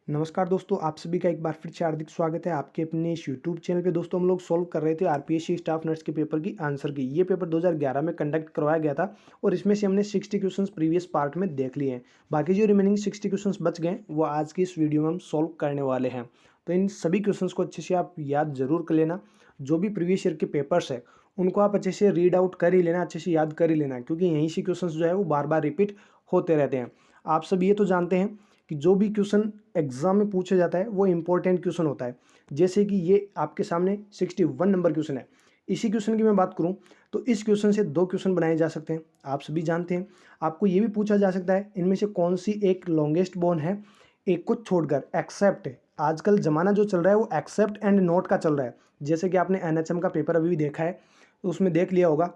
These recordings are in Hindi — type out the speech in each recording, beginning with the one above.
नमस्कार दोस्तों, आप सभी का एक बार फिर से हार्दिक स्वागत है आपके अपने इस यूट्यूब चैनल पे। दोस्तों हम लोग सॉल्व कर रहे थे आरपीएससी स्टाफ नर्स के पेपर की आंसर की। ये पेपर 2011 में कंडक्ट करवाया गया था और इसमें से हमने 60 क्वेश्चंस प्रीवियस पार्ट में देख लिए हैं। बाकी जो रिमेनिंग 60 क्वेश्चंस बच गए वो आज की इस वीडियो में हम सॉल्व करने वाले हैं। तो इन सभी क्वेश्चंस को अच्छे से आप याद जरूर कर लेना। जो भी प्रीवियस ईयर के पेपर्स है उनको आप अच्छे से रीड आउट कर ही लेना, अच्छे से याद कर ही लेना, क्योंकि यहीं से क्वेश्चंस जो है वो बार बार रिपीट होते रहते हैं। आप सब ये तो जानते हैं कि जो भी क्वेश्चन एग्जाम में पूछा जाता है वो इंपॉर्टेंट क्वेश्चन होता है। जैसे कि ये आपके सामने 61 नंबर क्वेश्चन है। इसी क्वेश्चन की मैं बात करूं तो इस क्वेश्चन से दो क्वेश्चन बनाए जा सकते हैं। आप सभी जानते हैं। आपको ये भी पूछा जा सकता है इनमें से कौन सी एक लॉन्गेस्ट बोन है, एक को छोड़कर। एक्सेप्ट, आजकल जमाना जो चल रहा है वो एक्सेप्ट एंड नोट का चल रहा है। जैसे कि आपने एनएचएम का पेपर अभी भी देखा है तो उसमें देख लिया होगा।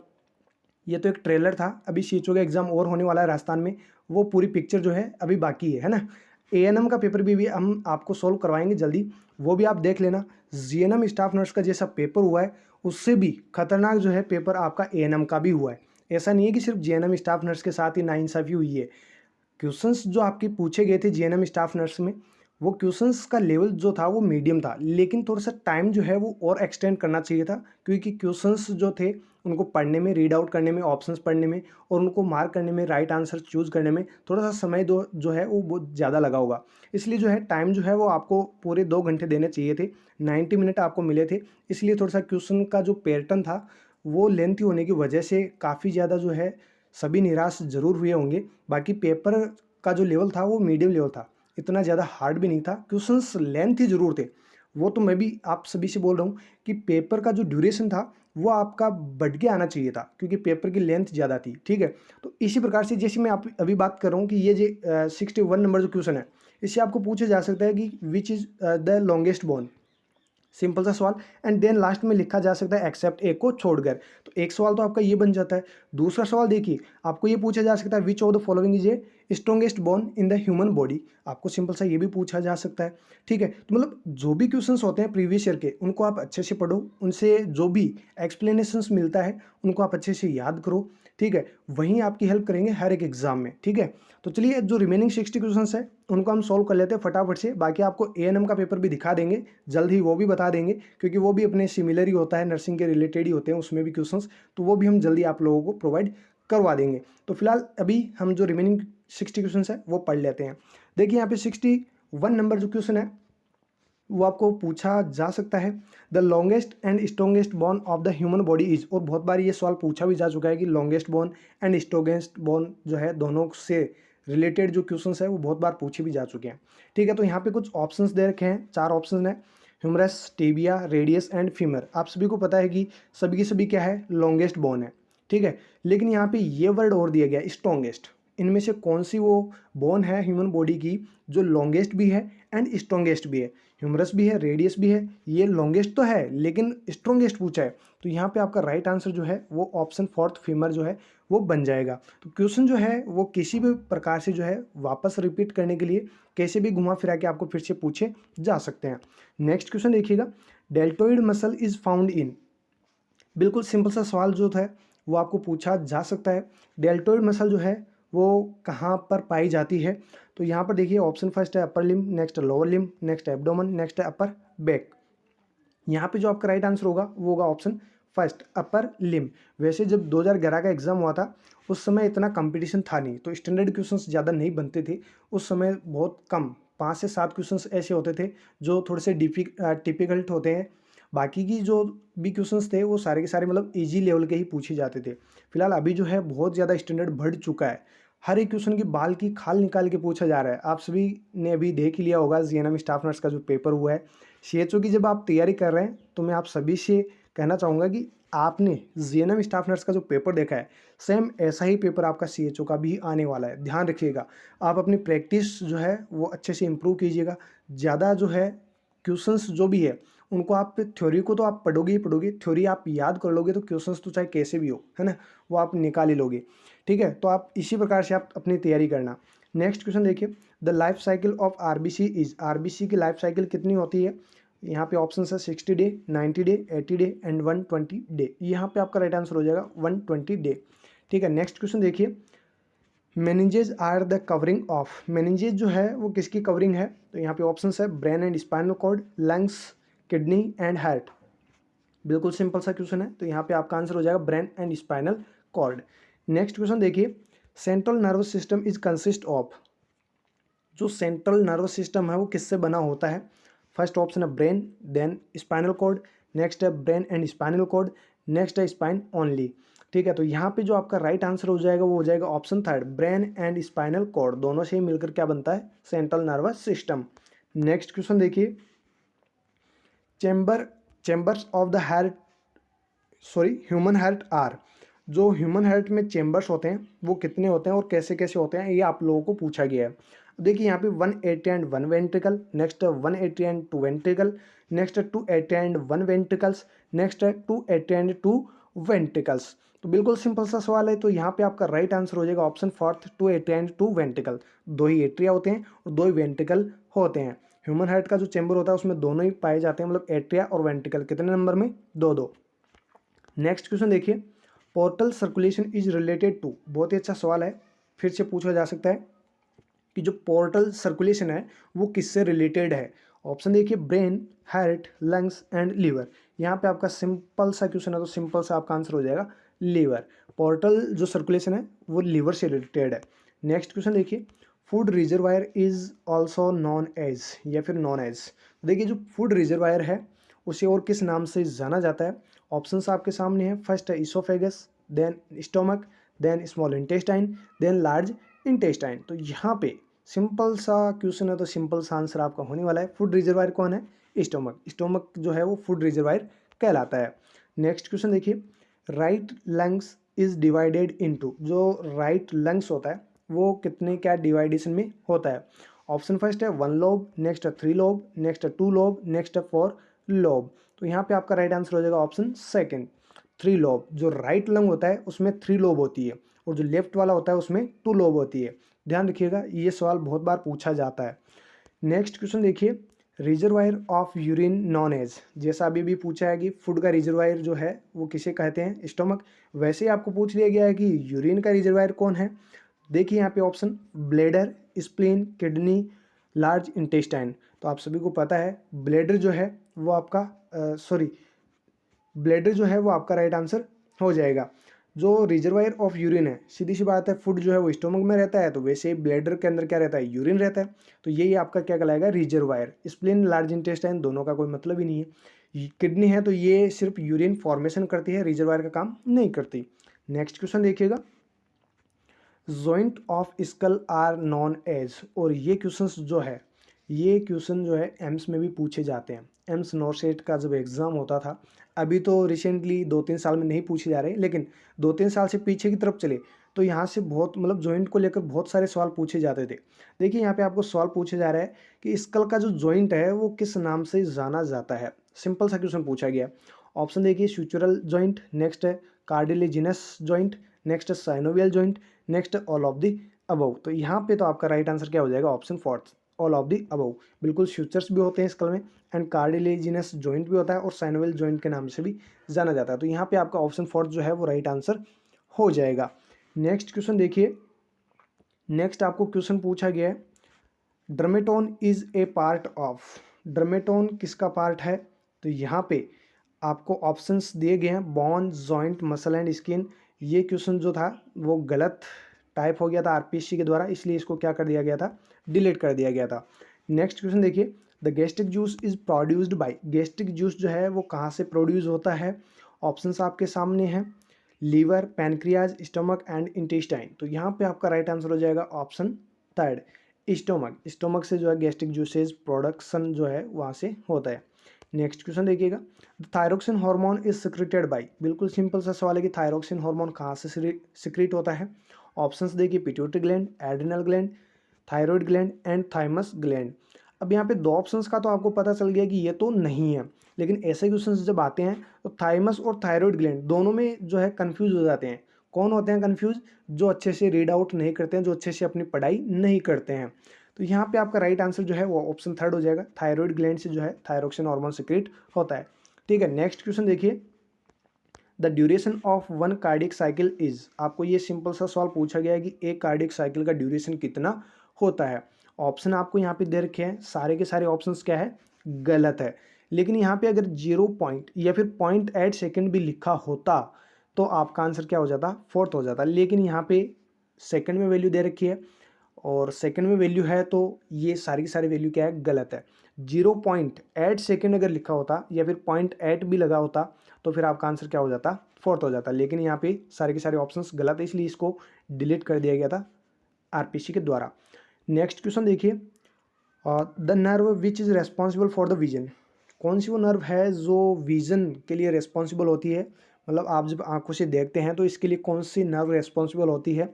ये तो एक ट्रेलर था, अभी सीएचओ का एग्जाम और होने वाला है राजस्थान में। वो पूरी पिक्चर जो है अभी बाकी है ना। एएनएम का पेपर भी हम आपको सोल्व करवाएंगे जल्दी, वो भी आप देख लेना। जीएनएम स्टाफ नर्स का जैसा पेपर हुआ है उससे भी खतरनाक जो है पेपर आपका एएनएम का भी हुआ है। ऐसा नहीं है कि सिर्फ जीएनएम स्टाफ नर्स के साथ ही नाइंसाफी हुई है। क्वेश्चंस जो आपके पूछे गए थे जीएनएम स्टाफ नर्स में, वो क्वेश्चंस का लेवल जो था वो मीडियम था, लेकिन थोड़ा सा टाइम जो है वो और एक्सटेंड करना चाहिए था, क्योंकि क्वेश्चंस जो थे उनको पढ़ने में, रीड आउट करने में, ऑप्शंस पढ़ने में और उनको मार्क करने में, राइट आंसर चूज करने में थोड़ा सा समय जो है वो बहुत ज़्यादा लगा होगा। इसलिए जो है टाइम जो है वो आपको पूरे 2 घंटे देने चाहिए थे। 90 मिनट आपको मिले थे। इसलिए थोड़ा सा क्वेश्चन का जो पैटर्न था वो लेंथी होने की वजह से काफ़ी ज़्यादा जो है सभी निराश जरूर हुए होंगे। बाकी पेपर का जो लेवल था वो मीडियम लेवल था, इतना ज़्यादा हार्ड भी नहीं था। क्वेश्चंस लेंथ ही जरूर थे। वो तो मैं भी आप सभी से बोल रहा हूँ कि पेपर का जो ड्यूरेशन था वो आपका बढ़ के आना चाहिए था, क्योंकि पेपर की लेंथ ज़्यादा थी। ठीक है, तो इसी प्रकार से जैसे मैं आप अभी बात कर रहा हूँ कि ये जो 61 नंबर जो क्वेश्चन है, इससे आपको पूछा जा सकता है कि which is the longest bone. Simple सा सवाल। एंड देन लास्ट में लिखा जा सकता है एक्सेप्ट ए को छोड़कर। तो एक सवाल तो आपका ये बन जाता है। दूसरा सवाल देखिए, आपको ये पूछा जा सकता है which of the following is a strongest bone in the human body. आपको सिंपल सा ये भी पूछा जा सकता है। ठीक है, तो मतलब जो भी क्वेश्चंस होते हैं प्रीवियस ईयर के उनको आप अच्छे से पढ़ो, उनसे जो भी एक्सप्लेनेशंस मिलता है उनको आप अच्छे से याद करो। ठीक है, वहीं आपकी हेल्प करेंगे हर एक एग्जाम में। ठीक है, तो चलिए जो रिमेनिंग 60 क्वेश्चंस है उनको हम सॉल्व कर लेते हैं फटाफट से। बाकी आपको एएनएम का पेपर भी दिखा देंगे जल्द ही, वो भी बता देंगे, क्योंकि वो भी अपने सिमिलर ही होता है, नर्सिंग के रिलेटेड ही होते हैं उसमें भी क्वेश्चंस। तो वो भी हम जल्दी आप लोगों को प्रोवाइड करवा देंगे। तो फिलहाल अभी हम जो रिमेनिंग 60 क्वेश्चन है वो पढ़ लेते हैं। देखिए यहाँ पे 61 नंबर जो क्वेश्चन है वो आपको पूछा जा सकता है, the longest and strongest bone of the human body is. और बहुत बार ये सवाल पूछा भी जा चुका है कि longest bone and strongest bone जो है दोनों से रिलेटेड जो क्वेश्चंस है वो बहुत बार पूछे भी जा चुके हैं। ठीक है, तो यहाँ पे कुछ ऑप्शंस दे रखे हैं, 4 ऑप्शन है। Humerus, tibia, radius and femur. आप सभी को पता है कि सभी की सभी क्या है, लॉन्गेस्ट बोन है। ठीक है, लेकिन यहाँ पे ये वर्ड और दिया गया स्ट्रॉन्गेस्ट। इनमें से कौन सी वो बोन है ह्यूमन बॉडी की जो लॉन्गेस्ट भी है एंड स्ट्रॉन्गेस्ट भी है। ह्यूमरस भी है, रेडियस भी है, ये लॉन्गेस्ट तो है लेकिन स्ट्रॉन्गेस्ट पूछा है। तो यहाँ पे आपका राइट आंसर जो है वो ऑप्शन फोर्थ फीमर जो है वो बन जाएगा। तो क्वेश्चन जो है वो किसी भी प्रकार से जो है वापस रिपीट करने के लिए कैसे भी घुमा फिरा के आपको फिर से पूछे जा सकते हैं। नेक्स्ट क्वेश्चन देखिएगा, deltoid muscle is found in. बिल्कुल सिंपल सा सवाल जो है वो आपको पूछा जा सकता है। डेल्टोइड मसल जो है वो कहाँ पर पाई जाती है। तो यहाँ पर देखिए ऑप्शन फर्स्ट है upper limb, next lower limb, next abdomen, next है अपर बैक। यहाँ पे जो आपका राइट आंसर होगा वो होगा ऑप्शन फर्स्ट, अपर लिम। वैसे जब 2011 का एग्जाम हुआ था उस समय इतना कंपटीशन था नहीं, तो स्टैंडर्ड क्वेश्चंस ज़्यादा नहीं बनते थे उस समय, बहुत कम 5 से 7 क्वेश्चंस ऐसे होते थे जो थोड़े से टिपिकल्ट होते हैं। बाकी की जो भी क्वेश्चंस थे वो सारे के सारे मतलब इजी लेवल के ही पूछे जाते थे। फिलहाल अभी जो है बहुत ज़्यादा स्टैंडर्ड बढ़ चुका है, हर एक क्वेश्चन की बाल की खाल निकाल के पूछा जा रहा है। आप सभी ने अभी देख ही लिया होगा जीएनएम स्टाफ नर्स का जो पेपर हुआ है। सीएचओ की जब आप तैयारी कर रहे हैं तो मैं आप सभी से कहना चाहूँगा कि आपने जीएनएम स्टाफ नर्स का जो पेपर देखा है सेम ऐसा ही पेपर आपका सीएचओ का भी आने वाला है। ध्यान रखिएगा, आप अपनी प्रैक्टिस जो है वो अच्छे से इम्प्रूव कीजिएगा। ज़्यादा जो है क्वेश्चंस जो भी है उनको आप, थ्योरी को तो आप पढ़ोगे ही पढ़ोगे, थ्योरी आप याद कर लोगे तो क्वेश्चंस तो चाहे कैसे भी हो है ना, वो आप निकाल ही लोगे। ठीक है, तो आप इसी प्रकार से आप अपनी तैयारी करना। नेक्स्ट क्वेश्चन देखिए, the life cycle of RBC is. RBC की लाइफ साइकिल कितनी होती है। यहाँ पे ऑप्शन है 60 day, 90 day, 80 day and 120 day. यहाँ पे आपका राइट आंसर हो जाएगा 120 डे। ठीक है, नेक्स्ट क्वेश्चन देखिए, meninges are the covering of, meninges जो है वो किसकी कवरिंग है? तो यहाँ पे ऑप्शन है brain and spinal cord, lungs, kidney and heart. बिल्कुल सिंपल सा क्वेश्चन है, तो यहाँ पे आपका आंसर हो जाएगा brain and spinal cord. Next question देखिए, central nervous system is consist of, जो सेंट्रल नर्वस सिस्टम है वो किससे बना होता है? फर्स्ट ऑप्शन है brain, then spinal cord, next है brain and spinal cord, next है स्पाइन ओनली। ठीक है, तो यहाँ पे जो आपका राइट आंसर हो जाएगा वो हो जाएगा option third, brain and spinal cord, दोनों से ही मिलकर क्या बनता है? Central nervous system. Next question देखिए, chambers of the heart, sorry human heart are, जो ह्यूमन हार्ट में चेंबर्स होते हैं वो कितने होते हैं और कैसे कैसे होते हैं, ये आप लोगों को पूछा गया है। देखिए यहाँ पे 180 and 1 ventricle, next 180 and 2 ventricle, next 280 and 1 ventricles, next 280 and 2 ventricles. तो बिल्कुल सिंपल सा सवाल है, तो यहाँ पे आपका राइट आंसर हो जाएगा ऑप्शन फोर्थ, 280 एंड 2 वेंट्रिकल। दो ही एट्रिया होते हैं और दो ही वेंट्रिकल होते हैं। ह्यूमन हार्ट का जो चेंबर होता है उसमें दोनों ही पाए जाते हैं, मतलब एट्रिया और वेंट्रिकल। कितने नंबर में? दो दो। नेक्स्ट क्वेश्चन देखिए, portal circulation is related to, बहुत ही अच्छा सवाल है, फिर से पूछा जा सकता है कि जो पोर्टल सर्कुलेशन है वो किससे रिलेटेड है। ऑप्शन देखिए, brain, heart, lungs and liver. यहाँ पे आपका सिंपल सा क्वेश्चन है, तो सिंपल सा आपका आंसर हो जाएगा लीवर। पोर्टल जो सर्कुलेशन है वो लीवर से रिलेटेड है। नेक्स्ट क्वेश्चन देखिए, food reservoir is also known as, या फिर नॉन एज। देखिए जो फूड रिजर्वायर है उसे और किस नाम से जाना जाता है? ऑप्शंस आपके सामने हैं। फर्स्ट है oesophagus, then stomach, then small intestine, then large intestine. तो यहाँ पे सिंपल सा क्वेश्चन है, तो सिंपल सा आंसर आपका होने वाला है, फूड रिजर्वायर कौन है? स्टोमक। स्टोमक जो है वो फूड रिजर्वायर कहलाता है। नेक्स्ट क्वेश्चन देखिए, right lungs is divided into, जो राइट लंग्स होता है वो कितने क्या डिवाइडेशन में होता है? ऑप्शन फर्स्ट है 1 लोब, नेक्स्ट है 3 लोब, नेक्स्ट है 2 लोब, नेक्स्ट है 4 लोब। तो यहाँ पे आपका राइट आंसर हो जाएगा ऑप्शन सेकंड, 3 लोब। जो राइट लंग होता है उसमें 3 लोब होती है और जो लेफ्ट वाला होता है उसमें 2 लोब होती है। ध्यान रखिएगा, ये सवाल बहुत बार पूछा जाता है। नेक्स्ट क्वेश्चन देखिए, reservoir of urine known as, जैसा अभी भी पूछा है कि फूड का रिजर्वायर जो है वो किसे कहते हैं? स्टोमक। वैसे ही आपको पूछ लिया गया है कि यूरिन का रिजर्वायर कौन है। देखिए यहाँ पे option, bladder, spleen, kidney, large intestine. तो आप सभी को पता है ब्लेडर जो है वो आपका ब्लेडर जो है वो आपका राइट आंसर हो जाएगा। जो रिजर्वायर ऑफ यूरिन है, सीधी सी बात है, फूड जो है वो स्टोमक में रहता है, तो वैसे ही ब्लेडर के अंदर क्या रहता है? यूरिन रहता है। तो यही आपका क्या कहलाएगा? रिजर्वायर। स्प्लीन, लार्ज इंटेस्टाइन दोनों का कोई मतलब ही नहीं है। किडनी है तो ये सिर्फ यूरिन फॉर्मेशन करती है, रिजर्वायर का काम नहीं करती। नेक्स्ट क्वेश्चन देखिएगा, joint of skull are known as, और ये क्वेश्चन जो है ये क्वेश्चन जो है एम्स में भी पूछे जाते हैं। एम्स नॉर्सेट का जब एग्ज़ाम होता था, अभी तो रिसेंटली 2-3 साल में नहीं पूछे जा रहे, लेकिन 2-3 साल से पीछे की तरफ चले तो यहाँ से बहुत मतलब जॉइंट को लेकर बहुत सारे सवाल पूछे जाते थे। देखिए यहाँ पे आपको सवाल पूछा जा रहा है कि स्कल का जो जॉइंट है वो किस नाम से जाना जाता है। सिंपल सा क्वेश्चन पूछा गया। ऑप्शन देखिए, स्यूचुरल जॉइंट, नेक्स्ट है कार्डिलेजिनस जॉइंट, नेक्स्ट है synovial joint, next all of the above. तो यहाँ पे तो आपका राइट आंसर क्या हो जाएगा? Option fourth, all of the above. बिल्कुल, फ्यूचर्स भी होते हैं स्कल में एंड कार्डिलेजिनस जॉइंट भी होता है और साइनोवियल जॉइंट के नाम से भी जाना जाता है। तो यहाँ पे आपका ऑप्शन फोर्थ जो है वो राइट आंसर हो जाएगा। नेक्स्ट क्वेश्चन देखिए, नेक्स्ट आपको क्वेश्चन पूछा गया है, ड्रमेटोन इज ए पार्ट ऑफ, ड्रमेटोन किसका पार्ट है? तो यहाँ पे आपको ऑप्शंस दिए गए हैं, bone, joint, muscle and skin. ये क्वेश्चन जो था वो गलत टाइप हो गया था आरपीएससी के द्वारा, इसलिए इसको क्या कर दिया गया था? डिलीट कर दिया गया था। नेक्स्ट क्वेश्चन देखिए, the gastric juice is produced by, gastric juice जो है वो कहाँ से प्रोड्यूस होता है? ऑप्शंस आपके सामने हैं, liver, pancreas, stomach and intestine. तो यहाँ पे आपका राइट आंसर हो जाएगा ऑप्शन थर्ड, स्टोमक। स्टोमक से जो है गैस्ट्रिक जूसेज प्रोडक्शन जो है वहाँ से होता है। नेक्स्ट क्वेश्चन देखिएगा, thyroxine hormone is secreted by, बिल्कुल सिंपल सा सवाल है कि थायरोक्सिन हार्मोन कहाँ से सिक्रीट होता है? ऑप्शंस देखिए, pituitary gland, adrenal gland, thyroid gland and thymus gland. अब यहाँ पे दो ऑप्शंस का तो आपको पता चल गया कि ये तो नहीं है, लेकिन ऐसे क्वेश्चन जब आते हैं तो थाइमस और थायरॉइड ग्लैंड दोनों में जो है कंफ्यूज हो जाते हैं। कौन होते हैं कंफ्यूज? जो अच्छे से रीड आउट नहीं करते हैं, जो अच्छे से अपनी पढ़ाई नहीं करते हैं। तो यहाँ पे आपका राइट आंसर जो है वो ऑप्शन थर्ड हो जाएगा, थायरॉइड ग्लैंड से जो है थायरोक्सिन हार्मोन सिक्रेट होता है। ठीक है, नेक्स्ट क्वेश्चन देखिए, the duration of one cardiac cycle is, आपको ये सिंपल सा सवाल पूछा गया है कि एक कार्डियक साइकिल का ड्यूरेशन कितना होता है। ऑप्शन आपको यहाँ पे दे रखे हैं, सारे के सारे ऑप्शंस क्या है, गलत है। लेकिन यहाँ पे अगर 0 पॉइंट या फिर 0.8 सेकेंड भी लिखा होता तो आपका आंसर क्या हो जाता, फोर्थ हो जाता। लेकिन यहाँ पे सेकंड में वैल्यू दे रखी है और सेकंड में वैल्यू है, तो ये सारी की सारी वैल्यू क्या है, गलत है। 0.8 सेकेंड अगर लिखा होता या फिर 0.8 भी लगा होता तो फिर आपका आंसर क्या हो जाता, फोर्थ हो जाता। लेकिन यहाँ पे सारे के सारे ऑप्शंस गलत है, इसलिए इसको डिलीट कर दिया गया था आरपीसी के द्वारा। नेक्स्ट क्वेश्चन देखिए, the nerve which is responsible for the vision, कौन सी वो नर्व है जो विजन के लिए रेस्पॉन्सिबल होती है, मतलब आप जब आंखों से देखते हैं तो इसके लिए कौन सी नर्व रेस्पॉन्सिबल होती है।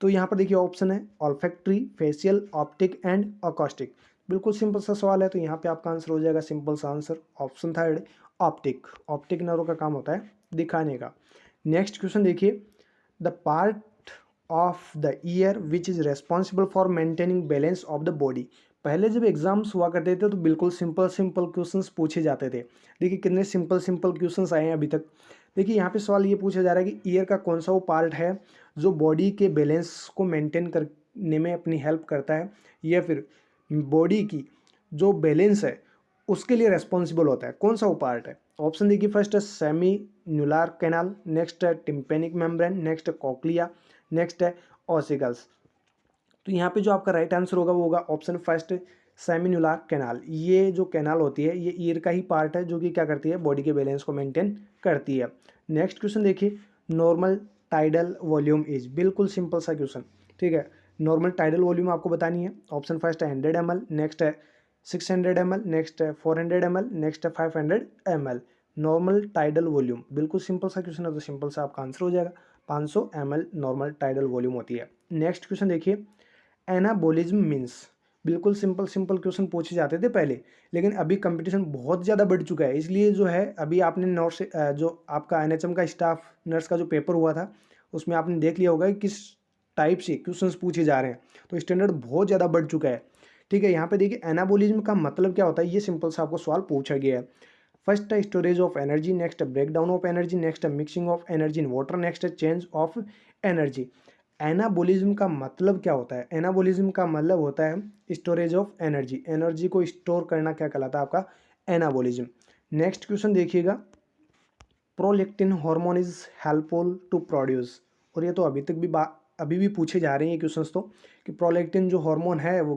तो यहाँ पर देखिए ऑप्शन है olfactory, facial, optic and acoustic. बिल्कुल सिंपल सा सवाल है, तो यहाँ पे आपका आंसर हो जाएगा सिंपल सा answer option third optic. Optic nerve का काम होता है दिखाने का। नेक्स्ट क्वेश्चन देखिए, the part of the year which is responsible for maintaining balance of the body. पहले जब एग्जाम्स हुआ करते थे तो बिल्कुल सिंपल सिंपल क्वेश्चंस पूछे जाते थे। देखिए कितने सिंपल सिंपल क्वेश्चंस आए हैं अभी तक। देखिए यहाँ पे सवाल ये पूछा जा रहा है कि ईयर का कौन सा वो पार्ट है जो बॉडी के बैलेंस को मेंटेन करने में अपनी हेल्प करता है, या फिर बॉडी की जो बैलेंस है उसके लिए रेस्पॉन्सिबल होता है, कौन सा वो पार्ट है। ऑप्शन देखिए, फर्स्ट है सेमी न्यूलार कैनाल, नेक्स्ट है टिम्पेनिक मेम्ब्रेन, नेक्स्ट है कॉक्लिया, नेक्स्ट है ऑसिकल्स। तो यहाँ पे जो आपका राइट आंसर होगा वो होगा ऑप्शन फर्स्ट सेमिनुलार कैनाल। ये जो कैनाल होती है ये ईयर का ही पार्ट है जो कि क्या करती है, बॉडी के बैलेंस को मेंटेन करती है। नेक्स्ट क्वेश्चन देखिए, नॉर्मल टाइडल वॉल्यूम इज, बिल्कुल सिंपल सा क्वेश्चन, ठीक है। नॉर्मल टाइडल वॉल्यूम आपको बतानी है। ऑप्शन फर्स्ट है 100 ml, नेक्स्ट है 600 ml, नेक्स्ट है 400 ml, नेक्स्ट है 500 ml। नॉर्मल टाइडल वॉल्यूम, बिल्कुल सिंपल सा क्वेश्चन है, तो सिंपल सा आपका आंसर हो जाएगा 500 ml नॉर्मल टाइडल वॉल्यूम होती है। नेक्स्ट क्वेश्चन देखिए, एनाबोलिज्म मीन्स, बिल्कुल सिंपल सिंपल क्वेश्चन पूछे जाते थे पहले, लेकिन अभी कंपटीशन बहुत ज़्यादा बढ़ चुका है, इसलिए जो है अभी आपने नोट्स जो आपका एनएचएम का स्टाफ नर्स का जो पेपर हुआ था उसमें आपने देख लिया होगा कि किस टाइप से क्वेश्चंस पूछे जा रहे हैं, तो स्टैंडर्ड बहुत ज़्यादा बढ़ चुका है, ठीक है। यहाँ पे देखिए एनाबोलिज्म का मतलब क्या होता है, ये सिंपल सा आपको सवाल पूछा गया है। फर्स्ट है स्टोरेज ऑफ एनर्जी, नेक्स्ट है break down of energy, next है mixing of energy in water, next है चेंज ऑफ एनर्जी। एनाबोलिज्म का मतलब क्या होता है, एनाबोलिज्म का मतलब होता है स्टोरेज ऑफ एनर्जी, एनर्जी को स्टोर करना क्या कहलाता है आपका, एनाबोलिज्म। नेक्स्ट क्वेश्चन देखिएगा, prolactin hormone is helpful to produce, और ये तो अभी तक भी अभी भी पूछे जा रहे हैं क्वेश्चंस तो, कि प्रोलेक्टिन जो हार्मोन है वो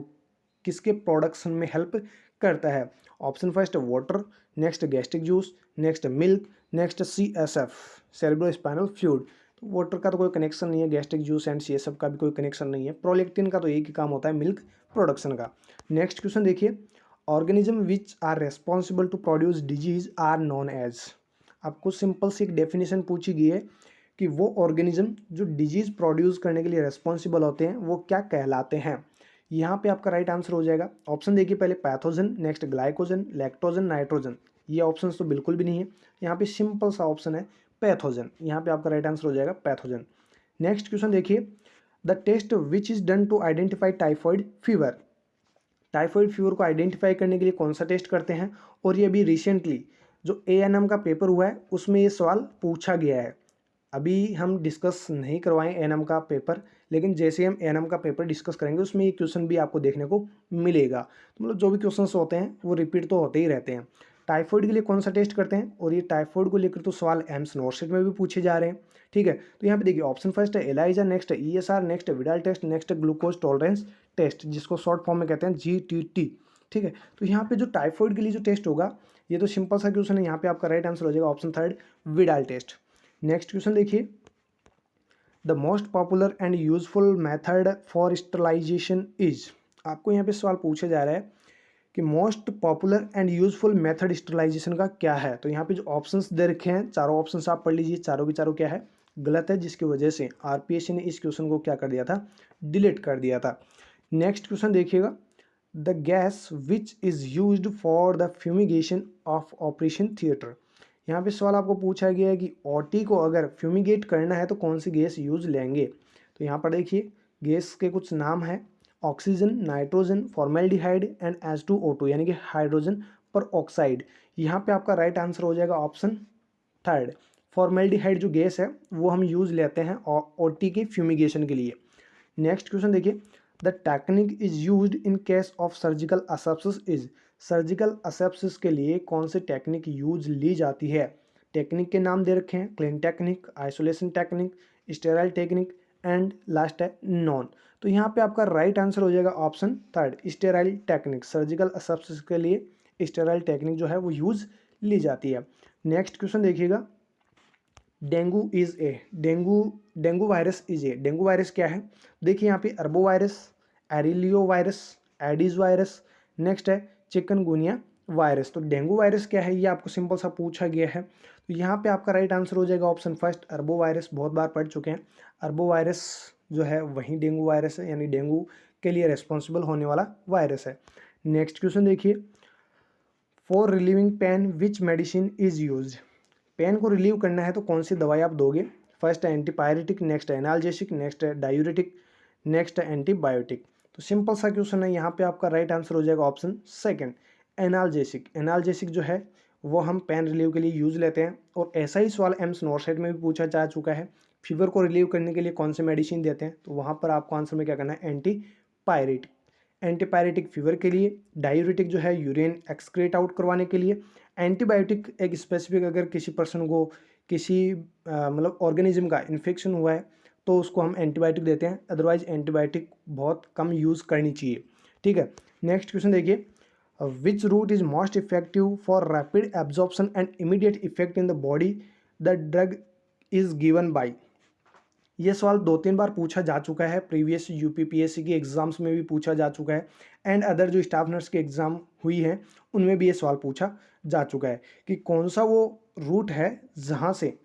किसके प्रोडक्शन में हेल्प करता है। Option first water, next gastric juice, next milk, next CSF cerebro spinal fluid. तो वाटर का तो कोई कनेक्शन नहीं है, गैस्ट्रिक जूस एंड CSF का भी कोई कनेक्शन नहीं है, प्रोलेक्टिन का तो एक ही काम होता है मिल्क प्रोडक्शन का। नेक्स्ट क्वेश्चन देखिए, organism which are responsible to produce disease are known as, आपको सिंपल सी एक डेफिनेशन पूछी गई है कि वो ऑर्गेनिज्म जो डिजीज प्रोड्यूस करने के लिए रेस्पॉन्सिबल होते हैं वो क्या कहलाते हैं। यहाँ पे आपका राइट आंसर हो जाएगा, ऑप्शन देखिए पहले pathogen, next glycogen, lactogen, nitrogen. ये ऑप्शन तो बिल्कुल भी नहीं है, यहाँ पे सिंपल सा ऑप्शन है पैथोजन, यहाँ पे आपका राइट आंसर हो जाएगा पैथोजन। नेक्स्ट क्वेश्चन देखिए, the test which is done to identify typhoid fever, typhoid fever को आइडेंटिफाई करने के लिए कौन सा टेस्ट करते हैं, और ये अभी रिसेंटली जो ANM का पेपर हुआ है उसमें ये सवाल पूछा गया है। अभी हम डिस्कस नहीं करवाएं ANM का पेपर, लेकिन जैसे हम ANM का पेपर डिस्कस करेंगे उसमें ये क्वेश्चन भी आपको देखने को मिलेगा। तो मतलब जो भी क्वेश्चंस होते हैं वो रिपीट तो होते ही रहते हैं। टाइफॉइड के लिए कौन सा टेस्ट करते हैं, और ये टाइफॉइड को लेकर तो सवाल एम्स नॉर्सेट में भी पूछे जा रहे हैं, ठीक है। तो यहाँ पे देखिए ऑप्शन फर्स्ट है एलाइजा, नेक्स्ट है ESR, नेक्स्ट है विडाल टेस्ट, नेक्स्ट है ग्लूकोज टॉलरेंस टेस्ट जिसको शॉर्ट फॉर्म में कहते हैं GTT, ठीक है। तो यहाँ पे जो टाइफॉइड के लिए जो टेस्ट होगा ये तो सिंपल सा क्वेश्चन है, यहाँ पे आपका राइट आंसर हो जाएगा option third Widal test. Next question देखिए, the most popular and useful method for sterilization is, आपको यहाँ पे सवाल पूछा जा रहा है कि most popular and useful method sterilization का क्या है। तो यहाँ पे जो ऑप्शंस दे रखे हैं चारों ऑप्शंस आप पढ़ लीजिए, चारों के चारों क्या है, गलत है, जिसकी वजह से आरपीएससी ने इस क्वेश्चन को क्या कर दिया था, डिलीट कर दिया था। नेक्स्ट क्वेश्चन देखिएगा, the gas which is used for the fumigation of operation theatre, यहाँ पे सवाल आपको पूछा गया है कि OT को अगर फ्यूमिगेट करना है तो कौन सी गैस यूज लेंगे। तो यहाँ पर देखिए गैस के कुछ नाम है, oxygen, nitrogen, formaldehyde and H2O2 यानी कि हाइड्रोजन पर ऑक्साइड। यहाँ पे आपका राइट आंसर हो जाएगा ऑप्शन थर्ड फॉर्मेल्डिहाइड जो गैस है वो हम यूज़ लेते हैं ओटी के फ्यूमिगेशन के लिए। नेक्स्ट क्वेश्चन देखिए, the technique is used in case of surgical asepsis is. Surgical asepsis के लिए कौन सी टेक्निक यूज ली जाती है? टेक्निक के नाम दे रखे हैं, clean technique, isolation technique, sterile technique and last है नॉन। तो यहाँ पे आपका राइट आंसर हो जाएगा option third, sterile technique. Surgical asepsis के लिए स्टेराइल टेक्निक जो है वो यूज ली जाती है। नेक्स्ट क्वेश्चन देखिएगा, dengue is a, dengue virus is a, dengue virus क्या है? देखिए यहाँ पे अरबो वायरस, एरिलियो वायरस, एडिस वायरस, नेक्स्ट है चिकनगुनिया वायरस। तो डेंगू वायरस क्या है ये आपको सिंपल सा पूछा गया है। तो यहाँ पे आपका राइट आंसर हो जाएगा ऑप्शन फर्स्ट, अरबो वायरस। बहुत बार पढ़ चुके हैं, अरबो वायरस जो है वही डेंगू वायरस है, यानी डेंगू के लिए रिस्पॉन्सिबल होने वाला वायरस है। नेक्स्ट क्वेश्चन देखिए, for relieving pain which medicine is use. Pain को रिलीव करना है तो कौन सी दवाई आप दोगे? फर्स्ट है एंटीपायरेटिक, नेक्स्ट है एनाल्जेसिक, नेक्स्ट है डायूरेटिक, नेक्स्ट है एंटीबायोटिक। तो सिंपल सा क्वेश्चन है, यहाँ पे आपका राइट आंसर हो जाएगा ऑप्शन सेकंड, एनाल्जेसिक। एनाल्जेसिक जो है वो हम पेन रिलीव के लिए यूज लेते हैं, और ऐसा ही सवाल एम्स नॉर्सेट में भी पूछा जा चुका है, फीवर को रिलीव करने के लिए कौन से मेडिसिन देते हैं? तो वहाँ पर आपको आंसर में क्या करना है, एंटीपायरेटिक। एंटीपायरेटिक फीवर के लिए, डायूरेटिक जो है यूरिन एक्सक्रीट आउट करवाने के लिए, एंटीबायोटिक एक स्पेसिफिक अगर किसी पर्सन को किसी मतलब ऑर्गेनिज्म का इन्फेक्शन हुआ है तो उसको हम एंटीबायोटिक देते हैं, अदरवाइज एंटीबायोटिक बहुत कम यूज़ करनी चाहिए। ठीक है, नेक्स्ट क्वेश्चन देखिए, which route is most effective for rapid absorption and immediate effect in the body the drug is given by. ये सवाल 2-3 बार पूछा जा चुका है, प्रीवियस यूपीपीएससी के एग्जाम्स में भी पूछा जा चुका है, एंड अदर जो स्टाफ नर्स के एग्ज़ाम हुई है उनमें भी ये सवाल पूछा जा चुका है कि कौन सा वो रूट है जहाँ से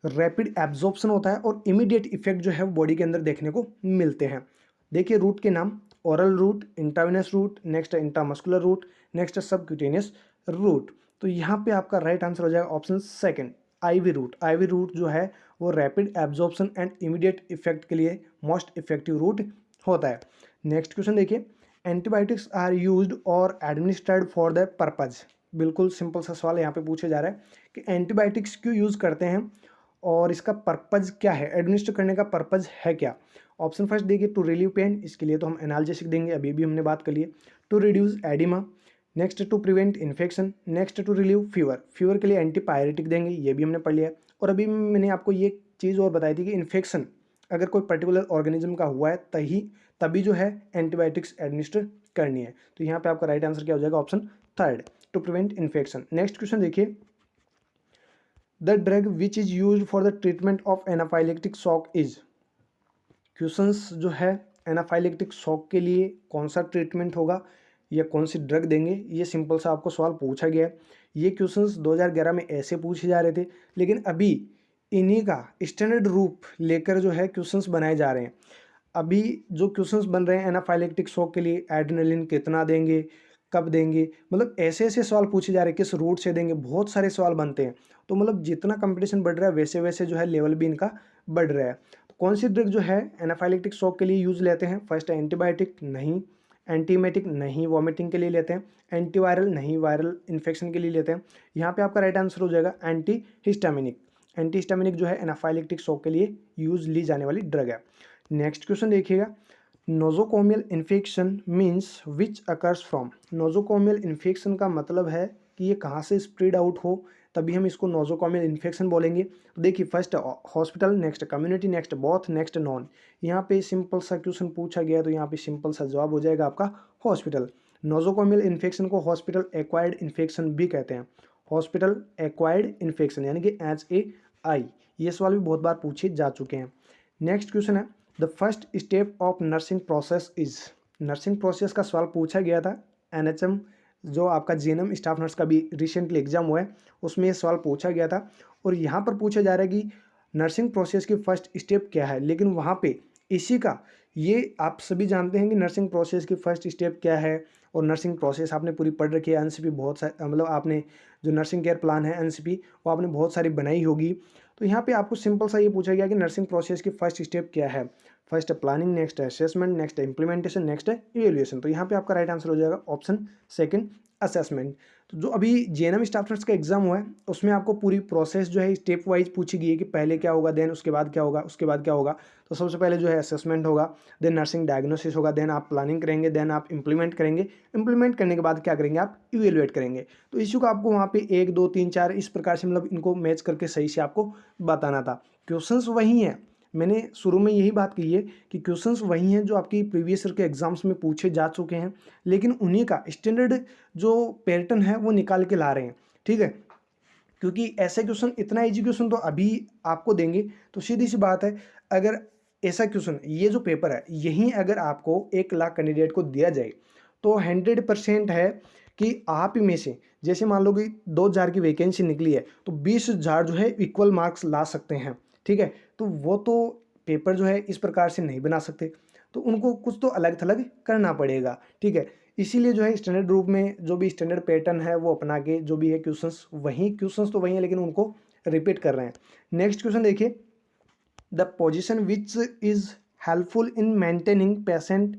रैपिड एब्जॉर्प्शन होता है और इमीडिएट इफेक्ट जो है वो बॉडी के अंदर देखने को मिलते हैं। देखिए रूट के नाम, oral route, intravenous route, next है इंट्रामस्कुलर रूट, नेक्स्ट है सबक्यूटेनियस रूट। तो यहाँ पे आपका राइट आंसर हो जाएगा option second, IV route. IV route जो है वो rapid absorption and immediate effect के लिए मोस्ट इफेक्टिव रूट होता है। नेक्स्ट क्वेश्चन देखिए, एंटीबायोटिक्स आर यूज्ड और एडमिनिस्ट्रेड फॉर द पर्पज। बिल्कुल सिंपल सा सवाल यहाँ पे पूछा जा रहा है कि एंटीबायोटिक्स क्यों यूज़ करते हैं और इसका पर्पज क्या है, एडमिनिस्टर करने का पर्पज है क्या? ऑप्शन फर्स्ट देखिए, टू रिलीव पेन, इसके लिए तो हम एनाल्जेसिक देंगे, अभी भी हमने बात कर ली है। To reduce oedema, next to prevent infection, next to relieve fever, fever के लिए एंटीपायरेटिक देंगे, ये भी हमने पढ़ लिया है। और अभी मैंने आपको ये चीज़ और बताई थी कि इन्फेक्शन अगर कोई पर्टिकुलर ऑर्गेनिज्म का हुआ है तभी जो है एंटीबायोटिक्स एडमिनिस्टर करनी है। तो यहाँ पे आपका राइट आंसर क्या हो जाएगा, option third, to prevent infection. Next question देखिए, the drug which is use for the treatment of anaphylactic shock is. Questions जो है एनाफाइलेक्टिक शॉक के लिए कौन सा ट्रीटमेंट होगा या कौन सी ड्रग देंगे, ये सिंपल सा आपको सवाल पूछा गया है। ये क्वेश्चंस 2011 में ऐसे पूछे जा रहे थे, लेकिन अभी इन्हीं का स्टैंडर्ड रूप लेकर जो है क्वेश्चंस बनाए जा रहे हैं। अभी जो क्वेश्चंस बन रहे हैं एनाफाइलेक्टिक शॉक के लिए, एड्रेनलिन कितना देंगे, कब देंगे, मतलब ऐसे ऐसे सवाल पूछे जा रहे हैं, किस रूट से देंगे, बहुत सारे सवाल बनते हैं। तो मतलब जितना कंपटीशन बढ़ रहा है वैसे वैसे जो है लेवल भी इनका बढ़ रहा है। तो कौन सी ड्रग जो है एनाफाइलेक्टिक शॉक के लिए यूज़ लेते हैं? फर्स्ट है एंटीबायोटिक, नहीं। एंटीमेटिक, नहीं, वॉमिटिंग के लिए लेते हैं। एंटीवायरल, नहीं, वायरल इन्फेक्शन के लिए लेते हैं। यहाँ पे आपका राइट आंसर हो जाएगा एंटी हिस्टामिनिक। एंटी हिस्टामिनिक जो है एनाफाइलेक्टिक शॉक के लिए यूज़ ली जाने वाली ड्रग है। नेक्स्ट क्वेश्चन देखिएगा, nosocomial infection means which occurs from. Nosocomial infection का मतलब है कि ये कहाँ से स्प्रेड आउट हो, तभी हम इसको नोजोकोमियल इन्फेक्शन बोलेंगे। देखिए first hospital, next community, next both, next non. यहाँ पे सिंपल सा क्वेश्चन पूछा गया तो यहाँ पे सिंपल सा जवाब हो जाएगा आपका हॉस्पिटल। नोजोकोमियल इन्फेक्शन को हॉस्पिटल एक्वायर्ड इन्फेक्शन भी कहते हैं। हॉस्पिटल एक्वायर्ड इन्फेक्शन यानी कि HAI, ये सवाल भी बहुत बार पूछे जा चुके हैं। नेक्स्ट क्वेश्चन है, the first step of nursing process is. Nursing process का सवाल पूछा गया था, NHM जो आपका GNM स्टाफ नर्स का भी रिसेंटली एग्जाम हुआ है उसमें ये सवाल पूछा गया था। और यहाँ पर पूछा जा रहा है कि नर्सिंग प्रोसेस की फर्स्ट स्टेप क्या है, लेकिन वहाँ पे इसी का, ये आप सभी जानते हैं कि नर्सिंग प्रोसेस की फर्स्ट स्टेप क्या है, और नर्सिंग प्रोसेस आपने पूरी पढ़ रखी है, NCP बहुत सारे, मतलब आपने जो नर्सिंग केयर प्लान है NCP वो आपने बहुत सारी बनाई होगी। तो यहाँ पे आपको सिंपल सा ये पूछा गया कि नर्सिंग प्रोसेस की फर्स्ट स्टेप क्या है। फर्स्ट है प्लानिंग, नेक्स्ट है असेसमेंट, नेक्स्ट है इंप्लीमेंटेशन, नेक्स्ट है इवेल्युएशन। तो यहाँ पे आपका राइट आंसर हो जाएगा ऑप्शन सेकंड, असेसमेंट। तो जो अभी जेएनएम स्टाफ नर्स का एग्जाम हुआ है उसमें आपको पूरी प्रोसेस जो है स्टेप वाइज पूछी गई है कि पहले क्या होगा, देन उसके बाद क्या होगा, उसके बाद क्या होगा। तो सबसे पहले जो है असेसमेंट होगा, देन नर्सिंग डायग्नोसिस होगा, देन आप प्लानिंग करेंगे, देन आप इंप्लीमेंट करेंगे, इंप्लीमेंट करने के बाद क्या करेंगे, आप इवेलुएट करेंगे। तो इशू को आपको वहाँ पे 1 2 3 4 इस प्रकार से मतलब इनको मैच करके सही से आपको बताना था। क्वेश्चंस वही हैं, मैंने शुरू में यही बात कही है कि क्वेश्चंस वही हैं जो आपकी प्रीवियस ईयर के एग्जाम्स में पूछे जा चुके हैं, लेकिन उन्हीं का स्टैंडर्ड जो पैटर्न है वो निकाल के ला रहे हैं। ठीक है, क्योंकि ऐसे क्वेश्चन, इतना इजी क्वेश्चन तो अभी आपको देंगे तो सीधी सी बात है, अगर ऐसा क्वेश्चन, ये जो पेपर है यही अगर आपको 1 लाख कैंडिडेट को दिया जाए तो 100% है कि आप ही में से, जैसे मान लो कि 2,000 की वैकेंसी निकली है तो 20,000 जो है इक्वल मार्क्स ला सकते हैं। ठीक है, तो वो तो पेपर जो है इस प्रकार से नहीं बना सकते, तो उनको कुछ तो अलग थलग करना पड़ेगा। ठीक है, इसीलिए जो है स्टैंडर्ड रूप में जो भी स्टैंडर्ड पैटर्न है वो अपना के जो भी है क्वेश्चंस तो वही है लेकिन उनको रिपीट कर रहे हैं। नेक्स्ट क्वेश्चन देखिए, the position which is helpful in maintaining patient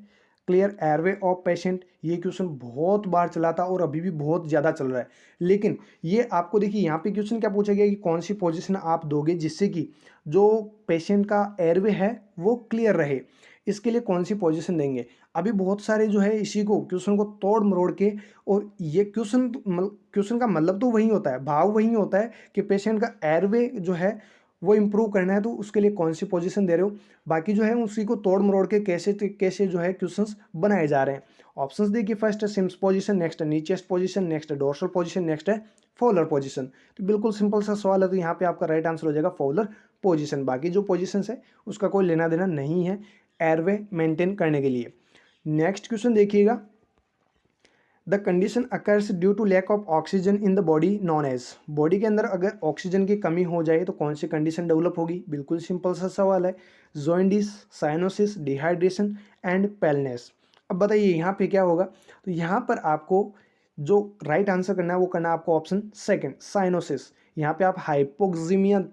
clear airway of patient. ये क्वेश्चन बहुत बार चला था और अभी भी बहुत ज़्यादा चल रहा है, लेकिन ये आपको देखिए यहाँ पे क्वेश्चन क्या पूछा गया कि कौन सी पोजीशन आप दोगे जिससे कि जो पेशेंट का एयरवे है वो क्लियर रहे, इसके लिए कौन सी पोजीशन देंगे। अभी बहुत सारे जो है इसी को क्वेश्चन को तोड़ मरोड़ के, और ये क्वेश्चन का मतलब तो वही होता है, भाव वही होता है कि पेशेंट का एयरवे जो है वो इम्प्रूव करना है तो उसके लिए कौन सी पोजीशन दे रहे हो, बाकी जो है उसी को तोड़ मरोड़ के कैसे कैसे जो है क्वेश्चंस बनाए जा रहे हैं। ऑप्शंस देखिए, फर्स्ट है सिम्स पोजीशन, नेक्स्ट है नी चेस्ट पोजीशन, नेक्स्ट है डोर्सल पोजीशन, नेक्स्ट है फॉलर पोजीशन। तो बिल्कुल सिंपल सा सवाल है, तो यहाँ पे आपका राइट आंसर हो जाएगा फॉलर पोजीशन। बाकी जो पोजीशन है उसका कोई लेना देना नहीं है एयरवे मेंटेन करने के लिए। नेक्स्ट क्वेश्चन देखिएगा, the condition occurs due to lack of oxygen in the body known as. Body के अंदर अगर ऑक्सीजन की कमी हो जाए तो कौन सी कंडीशन डेवलप होगी, बिल्कुल सिंपल सा सवाल है, जॉइंडिस, साइनोसिस, डिहाइड्रेशन एंड पैलनेस। अब बताइए यहाँ पे क्या होगा, तो यहाँ पर आपको जो राइट आंसर करना है वो करना है आपको ऑप्शन सेकंड, साइनोसिस। यहाँ पे आप हाइपोक्सीमिया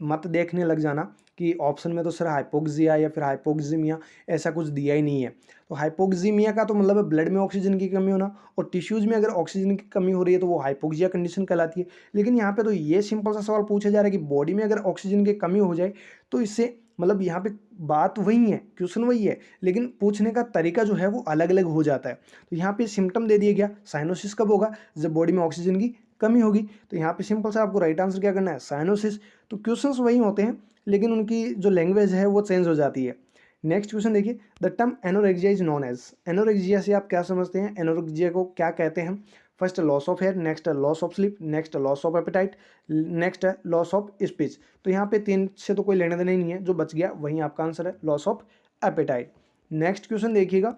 मत देखने लग जाना कि ऑप्शन में तो सर हाइपोक्सिया या फिर हाइपोक्सीमिया ऐसा कुछ दिया ही नहीं है। तो हाइपोक्सीमिया का तो मतलब है ब्लड में ऑक्सीजन की कमी होना, और टिश्यूज़ में अगर ऑक्सीजन की कमी हो रही है तो वो हाइपोक्सिया कंडीशन कहलाती है। लेकिन यहाँ पे तो ये सिंपल सा सवाल पूछा जा रहा है कि बॉडी में अगर ऑक्सीजन की कमी हो जाए तो इससे मतलब यहाँ पे बात वही है, क्वेश्चन वही है, लेकिन पूछने का तरीका जो है वो अलग अलग हो जाता है। तो यहाँ पे सिम्टम दे दिया गया, साइनोसिस कब होगा, जब बॉडी में ऑक्सीजन की कमी होगी। तो यहाँ पे सिंपल सा आपको राइट आंसर क्या करना है, साइनोसिस। तो क्वेश्चंस वही होते हैं लेकिन उनकी जो लैंग्वेज है वो चेंज हो जाती है। नेक्स्ट क्वेश्चन देखिए, the term anorexia is known as. Anorexia से आप क्या समझते हैं, एनोरेक्सिया को क्या कहते हैं। First loss of hair, next loss of sleep, next loss of appetite, next है लॉस ऑफ स्पीच। तो यहाँ पे 3 से तो कोई लेना देना ही नहीं है, जो बच गया वही आपका आंसर है, loss of appetite. Next question देखिएगा,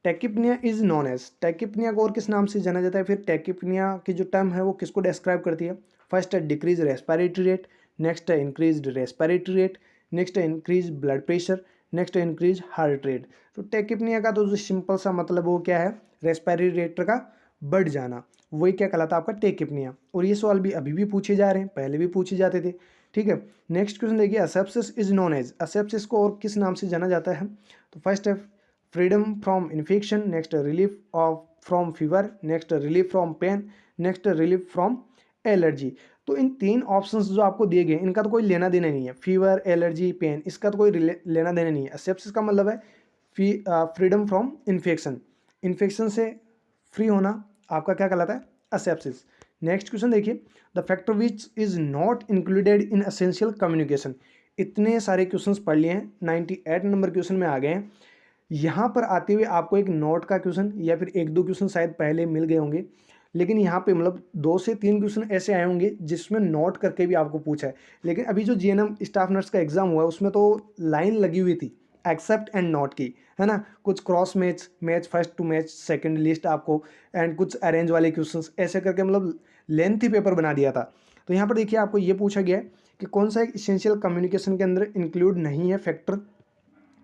tachypnea is known as. Tachypnea को और किस नाम से जाना जाता है, फिर टैकिपनिया की जो टर्म है वो किसको डिस्क्राइब करती है। फर्स्ट है डिक्रीज रेस्पिरेटरी रेट, नेक्स्ट है इंक्रीज रेस्पिरेटरी रेट, नेक्स्ट है इंक्रीज ब्लड प्रेशर, नेक्स्ट है इंक्रीज हार्ट रेट। तो टैकिपनिया का तो जो सिंपल सा मतलब वो क्या है, रेस्पिरेटरी रेट का बढ़ जाना, वही क्या कहलाता है आपका टैकिपनिया। और ये सवाल भी अभी भी पूछे जा रहे हैं, पहले भी पूछे जाते थे। ठीक है, नेक्स्ट क्वेश्चन देखिए, असेप्सिस इज नॉन एज। असेप्सिस को और किस नाम से जाना जाता है, तो फर्स्ट है freedom from infection, next relief of from fever, next relief from pain, next relief from allergy. तो इन 3 ऑप्शंस जो आपको दिए गए इनका तो कोई लेना देना नहीं है, फीवर, एलर्जी, पेन, इसका तो कोई लेना देना नहीं है। एसेप्सिस का मतलब है फ्रीडम फ्रॉम इन्फेक्शन, इन्फेक्शन से फ्री होना आपका क्या कहलाता है, एसेप्सिस। नेक्स्ट क्वेश्चन देखिए, the factor which is not included in essential communication. इतने सारे क्वेश्चंस पढ़ लिए हैं, 98 नंबर क्वेश्चन में आ गए हैं। यहाँ पर आते हुए आपको एक नोट का क्वेश्चन या फिर 1 2 क्वेश्चन शायद पहले मिल गए होंगे, लेकिन यहाँ पे मतलब 2 से 3 क्वेश्चन ऐसे आए होंगे जिसमें नोट करके भी आपको पूछा है। लेकिन अभी जो जीएनएम स्टाफ नर्स का एग्जाम हुआ है उसमें तो लाइन लगी हुई थी एक्सेप्ट एंड नॉट की, है ना, कुछ cross match first to match second list आपको, एंड कुछ अरेंज वाले क्वेश्चंस ऐसे करके मतलब लेंथी पेपर बना दिया था। तो यहाँ पर देखिए आपको ये पूछा गया है कि कौन सा एक इसेंशियल कम्युनिकेशन के अंदर इंक्लूड नहीं है फैक्टर।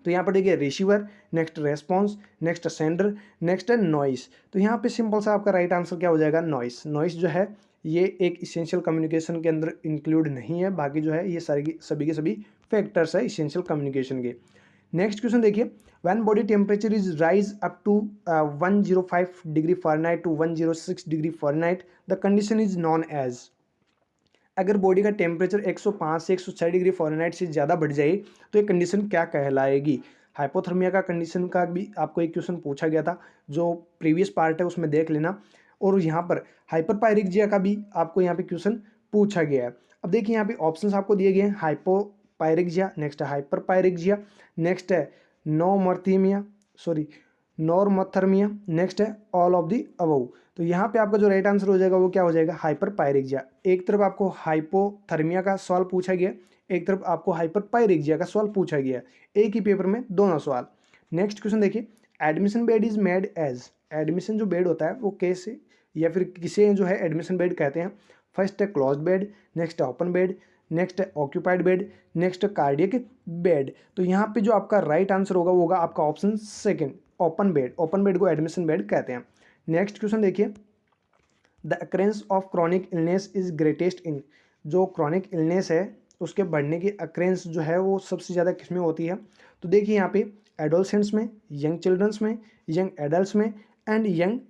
तो यहाँ पर देखिए receiver, next response, next sender, next है नॉइस। तो यहाँ पे सिंपल सा आपका राइट आंसर क्या हो जाएगा, नॉइस। नॉइस जो है ये एक इसेंशियल कम्युनिकेशन के अंदर इंक्लूड नहीं है, बाकी जो है ये सारी सभी के सभी फैक्टर्स है इसेंशियल कम्युनिकेशन के। नेक्स्ट क्वेश्चन देखिए, when body temperature is rise up to 105 degree Fahrenheit to 106 degree Fahrenheit the condition is known as. अगर बॉडी का टेम्परेचर 105 से 106 डिग्री फ़ारेनहाइट से ज़्यादा बढ़ जाए तो ये कंडीशन क्या कहलाएगी। हाइपोथर्मिया का कंडीशन का भी आपको एक क्वेश्चन पूछा गया था, जो प्रीवियस पार्ट है उसमें देख लेना। और यहाँ पर हाइपरपायरेक्सिया का भी आपको यहाँ पे क्वेश्चन पूछा गया है। अब देखिए यहाँ पे ऑप्शंस आपको दिए गए हैं, हाइपोपायरेक्सिया, नेक्स्ट है हाइपरपायरेक्सिया, नेक्स्ट है नोमर्थीमिया, सॉरी नॉर्मथर्मिया, नेक्स्ट है ऑल ऑफ दी अबव। तो यहाँ पे आपका जो राइट आंसर हो जाएगा वो क्या हो जाएगा, हाइपरपायरेक्सिया। एक तरफ आपको हाइपोथर्मिया का सवाल पूछा गया, एक तरफ आपको हाइपरपायरेक्सिया का सवाल पूछा गया, एक ही पेपर में दोनों सवाल। नेक्स्ट क्वेश्चन देखिए, admission bed is made as. Admission जो बेड होता है वो कैसे या फिर किसे जो है एडमिशन बेड कहते हैं। फर्स्ट है क्लोज बेड, नेक्स्ट है ओपन बेड, नेक्स्ट है occupied bed, next cardiac bed. तो यहाँ पे जो आपका राइट आंसर होगा वो होगा आपका option second, open bed. Open bed को एडमिशन बेड कहते हैं। नेक्स्ट क्वेश्चन देखिए, the occurrence of chronic illness is greatest इन। जो क्रॉनिक इलनेस है उसके बढ़ने की अक्रेंस जो है वो सबसे ज़्यादा किस में होती है। तो देखिए यहाँ पे एडोलसेंट्स में, यंग चिल्ड्रंस में, यंग एडल्ट्स में एंड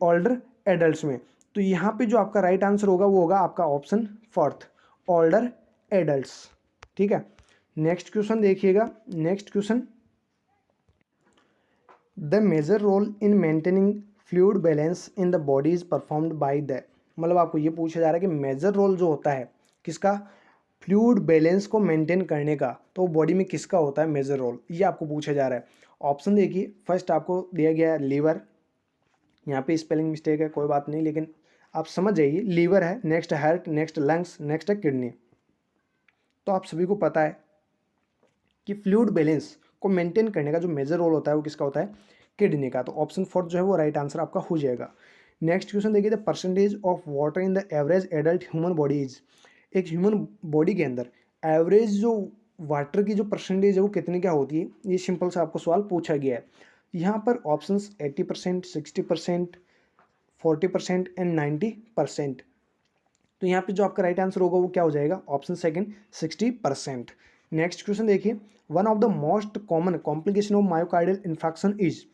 ओल्डर एडल्ट्स में। तो यहाँ पे जो आपका राइट आंसर होगा वो होगा आपका ऑप्शन फोर्थ, ओल्डर एडल्ट्स। ठीक है, नेक्स्ट क्वेश्चन देखिएगा। Next question, the major role in maintaining fluid balance in the body is performed by the. मतलब आपको ये पूछा जा रहा है कि मेजर रोल जो होता है किसका, फ्लूइड बैलेंस को मेंटेन करने का, तो बॉडी में किसका होता है मेजर रोल, ये आपको पूछा जा रहा है। ऑप्शन देखिए, फर्स्ट आपको दिया गया है लीवर, यहाँ पे स्पेलिंग मिस्टेक है कोई बात नहीं, लेकिन आप समझ जाइए, लीवर है, next heart, next lungs, next है किडनी। तो आप सभी को पता है कि फ्लूइड बैलेंस को मेंटेन करने का जो मेजर रोल होता है वो किसका होता है, किडनी का। तो ऑप्शन फोर्थ जो है वो राइट आंसर आपका हो जाएगा। नेक्स्ट क्वेश्चन देखिए, the percentage of water in the average adult human body is. एक ह्यूमन बॉडी के अंदर एवरेज जो वाटर की जो परसेंटेज है वो कितनी क्या होती है, ये सिंपल सा आपको सवाल पूछा गया है। यहाँ पर ऑप्शंस 80%, 60%, 40% एंड 90%। तो यहाँ पे जो आपका राइट आंसर होगा वो क्या हो जाएगा, ऑप्शन सेकंड 60%। नेक्स्ट क्वेश्चन देखिए, one of the most common complication of myocardial infection is.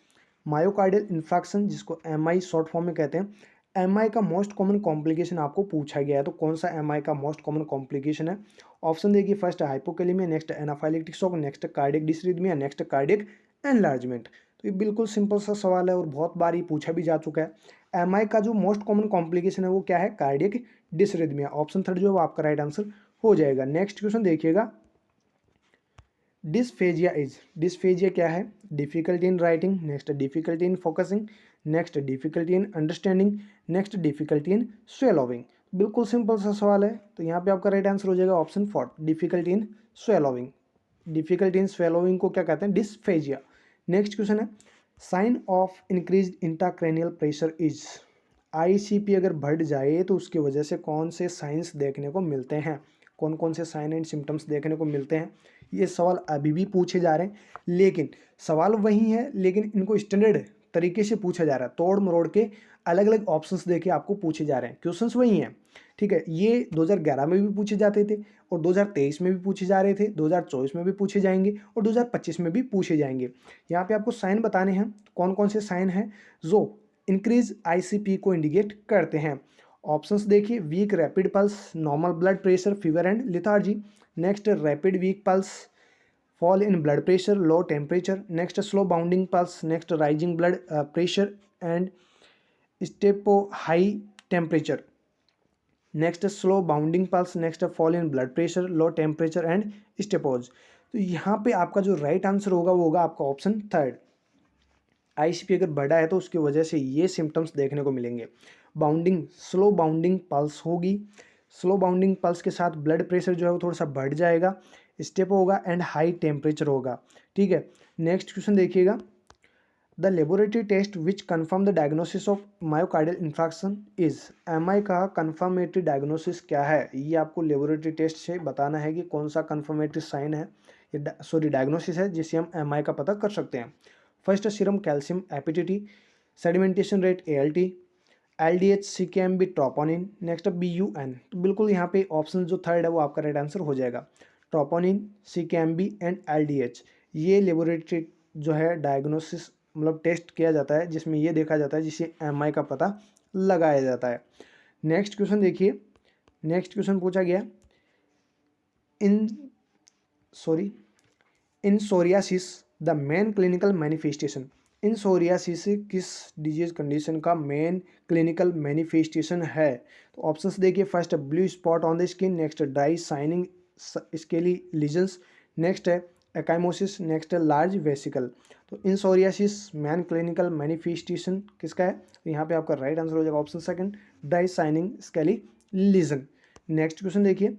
Myocardial infection जिसको एमआई शॉर्ट फॉर्म में कहते हैं, एमआई का मोस्ट कॉमन कॉम्प्लिकेशन आपको पूछा गया है। तो कौन सा एमआई का मोस्ट कॉमन कॉम्प्लिकेशन है। ऑप्शन देखिए, फर्स्ट है hypokalaemia, next anaphylactic shock, next cardiac डिसरिथमिया, next cardiac enlargement. तो ये बिल्कुल सिंपल सा सवाल है और बहुत बार ये पूछा भी जा चुका है। एमआई का जो मोस्ट कॉमन कॉम्प्लिकेशन है वो क्या है, कार्डियक डिसरिथमिया। ऑप्शन थर्ड जो है वो आपका राइट आंसर हो जाएगा। नेक्स्ट क्वेश्चन देखिएगा, डिस्फेजिया इज। डिस्फेजिया क्या है, difficulty in writing, next difficulty in focusing, next difficulty in understanding, next difficulty in swallowing. बिल्कुल सिंपल सा सवाल है, तो यहाँ पे आपका राइट आंसर हो जाएगा option fourth, difficulty in swallowing. Difficulty in swallowing को क्या कहते हैं, डिस्फेजिया। नेक्स्ट क्वेश्चन है, sign of increase intracranial pressure is. ICP अगर बढ़ जाए तो उसकी वजह से कौन से साइंस देखने को मिलते हैं, कौन कौन से साइन एंड सिम्टम्स देखने को मिलते हैं। ये सवाल अभी भी पूछे जा रहे हैं, लेकिन सवाल वही है, लेकिन इनको स्टैंडर्ड तरीके से पूछा जा रहा है, तोड़ मरोड़ के अलग अलग ऑप्शंस देके आपको पूछे जा रहे हैं। क्वेश्चंस वही हैं, ठीक है। ये 2011 में भी पूछे जाते थे और 2023 में भी पूछे जा रहे थे, 2024 में भी पूछे जाएंगे और 2025 में भी पूछे जाएंगे। यहाँ पे आपको साइन बताने हैं, कौन कौन से साइन हैं जो इंक्रीज आईसीपी को इंडिकेट करते हैं। ऑप्शंस देखिए, weak rapid pulse, normal blood pressure, fever and lethargy. Next rapid weak pulse, fall in blood pressure, low temperature, next slow bounding pulse, next rising blood pressure and stepo high temperature, next slow bounding pulse, next fall in blood pressure, low temperature and stepose। तो यहाँ पे आपका जो राइट आंसर होगा वो होगा आपका ऑप्शन थर्ड। आईसीपी अगर बढ़ा है तो उसकी वजह से ये सिम्टम्स देखने को मिलेंगे। बाउंडिंग, स्लो बाउंडिंग पल्स होगी, स्लो बाउंडिंग पल्स के साथ ब्लड प्रेशर जो है वो थोड़ा सा बढ़ जाएगा, स्टेप होगा एंड हाई टेम्परेचर होगा, ठीक है। नेक्स्ट क्वेश्चन देखिएगा, the laboratory test which confirm the diagnosis of myocardial infection is. MI का कन्फर्मेटरी डायग्नोसिस क्या है, ये आपको लेबोरेटरी टेस्ट से बताना है कि कौन सा कन्फर्मेटरी साइन है, ये डायग्नोसिस है जिससे हम एमआई का पता कर सकते हैं। फर्स्ट सीरम कैल्शियम एपिटिटी, sedimentation rate ALT, LDH CKMB troponin, next BUN। तो बिल्कुल यहाँ पे ऑप्शन जो थर्ड है वो आपका राइट आंसर हो जाएगा, ट्रोपोनिन, CKMB एंड LDH। ये लेबोरेटरी जो है डायग्नोसिस मतलब टेस्ट किया जाता है जिसमें ये देखा जाता है, जिससे एमआई का पता लगाया जाता है। नेक्स्ट क्वेश्चन देखिए, नेक्स्ट क्वेश्चन पूछा गया in sorry in psoriasis the main clinical manifestation. In psoriasis किस डिजीज कंडीशन का मेन क्लिनिकल मैनिफेस्टेशन है? तो ऑप्शंस देखिए, first blue spot on the skin, next dry shining scaly lesions, next है एकाइमोसिस, नेक्स्ट है लार्ज वेसिकल। तो in psoriasis main clinical manifestation किसका है? तो यहाँ पे आपका राइट आंसर हो जाएगा option second, dry shining scaly lesion. Next question देखिए,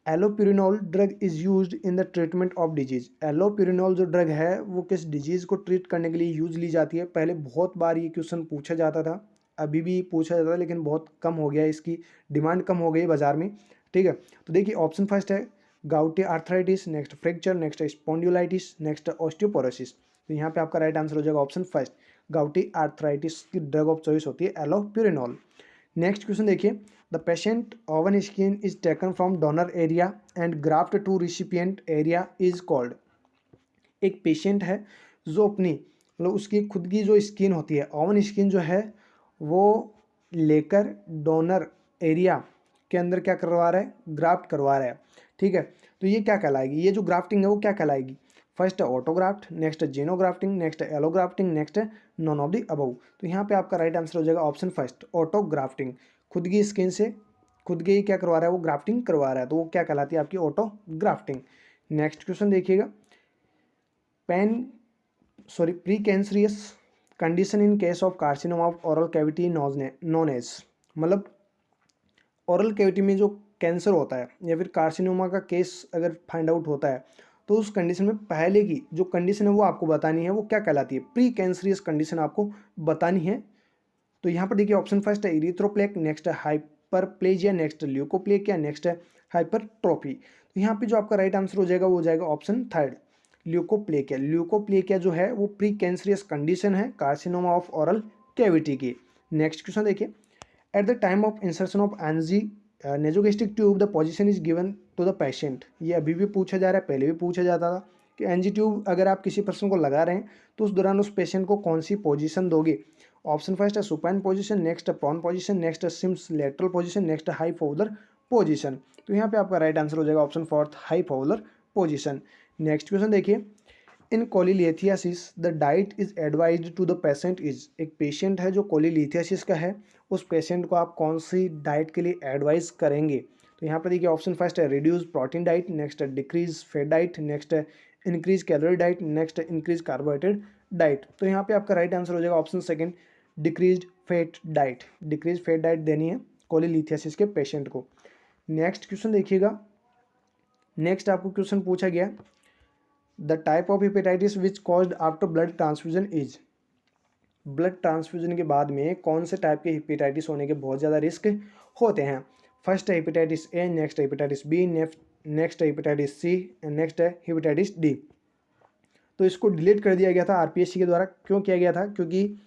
allopurinol drug is used in the treatment of disease. Allopurinol जो ड्रग है वो किस डिजीज को ट्रीट करने के लिए यूज ली जाती है? पहले बहुत बार ये क्वेश्चन पूछा जाता था, अभी भी पूछा जाता है, लेकिन बहुत कम हो गया है, इसकी डिमांड कम हो गई है बाजार में। ठीक है, तो देखिए ऑप्शन फर्स्ट है gouty arthritis, next fracture, next spondylitis, next osteoporosis. तो यहाँ पे आपका राइट आंसर हो जाएगा ऑप्शन फर्स्ट, गाउटी आर्थराइटिस की ड्रग ऑफ चॉइस होती है एलोपिरिनॉल। नेक्स्ट क्वेश्चन देखिए, the patient own skin is taken from donor area and graft to recipient area is called. एक पेशेंट है जो अपनी मतलब उसकी खुद की जो स्किन होती है, ओवन स्किन जो है वो लेकर डोनर एरिया के अंदर क्या करवा रहा है? ग्राफ्ट करवा रहा है। ठीक है, तो ये क्या कहलाएगी? ये जो ग्राफ्टिंग है वो क्या कहलाएगी? फर्स्ट है ऑटोग्राफ्ट, नेक्स्ट है जेनोग्राफ्टिंग, नेक्स्ट है एलोग्राफ्टिंग, नेक्स्ट है नॉन ऑफ द अबव। तो यहाँ पे आपका राइट आंसर हो जाएगा ऑप्शन फर्स्ट, ऑटोग्राफ्टिंग। खुद की स्किन से खुद के ही क्या करवा रहा है? वो ग्राफ्टिंग करवा रहा है, तो वो क्या कहलाती है? आपकी ऑटोग्राफ्टिंग। नेक्स्ट क्वेश्चन देखिएगा, pen precancerous condition in case of carcinoma of oral cavity non age. मतलब ओरल कैविटी में जो कैंसर होता है या फिर कार्सिनोमा का केस अगर फाइंड आउट होता है, तो उस कंडीशन में पहले की जो कंडीशन है वो आपको बतानी है, वो क्या कहलाती है? प्री कैंसरियस कंडीशन आपको बतानी है। तो यहाँ पर देखिए ऑप्शन फर्स्ट है इरिथ्रोप्लेक, नेक्स्ट है हाइपरप्लेजिया, नेक्स्ट ल्यूकोप्लेकिया, नेक्स्ट है हाइपरट्रोफी। तो यहाँ पे जो आपका राइट आंसर हो जाएगा वो हो जाएगा ऑप्शन थर्ड, ल्यूकोप्लेकिया। ल्यूकोप्लेकिया जो है वो प्री कैंसरियस कंडीशन है कार्सिनोमा ऑफ ओरल कैविटी की। नेक्स्ट क्वेश्चन देखिए, at the time of insertion of NG nasogastric tube the position is given to the patient. ये अभी भी पूछा जा रहा है, पहले भी पूछा जाता था कि एनजी ट्यूब अगर आप किसी पर्सन को लगा रहे हैं तो उस दौरान उस पेशेंट को कौन सी पोजीशन दोगे? ऑप्शन फर्स्ट है सुपाइन पोजीशन, नेक्स्ट है प्रॉन पोजीशन, नेक्स्ट है सिम्स लेटरल पोजीशन, नेक्स्ट है हाई फॉवलर पोजीशन। तो यहाँ पे आपका राइट आंसर हो जाएगा option fourth, high Fowler position. Next question देखिए, in cholelithiasis the diet is advised to the patient is. एक पेशेंट है जो कोलिलिथियासिस का है, उस पेशेंट को आप कौन सी डाइट के लिए एडवाइस करेंगे? तो यहाँ पर देखिए ऑप्शन फर्स्ट है रिड्यूस प्रोटीन डाइट, नेक्स्ट है डिक्रीज फैट डाइट, नेक्स्ट है इंक्रीज कैलोरी डाइट, नेक्स्ट है इंक्रीज कार्बोहाइड्रेट डाइट। तो यहाँ पे आपका राइट आंसर हो जाएगा option second, decrease fat diet. Decrease fat diet देनी है कोलिलिथियासिस के पेशेंट को। नेक्स्ट क्वेश्चन देखिएगा, नेक्स्ट आपको क्वेश्चन पूछा गया the type of hepatitis which caused after blood transfusion is. Blood transfusion के बाद में कौन से टाइप के हेपेटाइटिस होने के बहुत ज़्यादा रिस्क होते हैं? फर्स्ट है हेपेटाइटिस ए, नेक्स्ट है हेपेटाइटिस बी, नेक्स्ट है हेपेटाइटिस सी, नेक्स्ट है हेपेटाइटिस डी। तो इसको डिलीट कर दिया गया था आरपीएससी के द्वारा। क्यों किया गया था? क्योंकि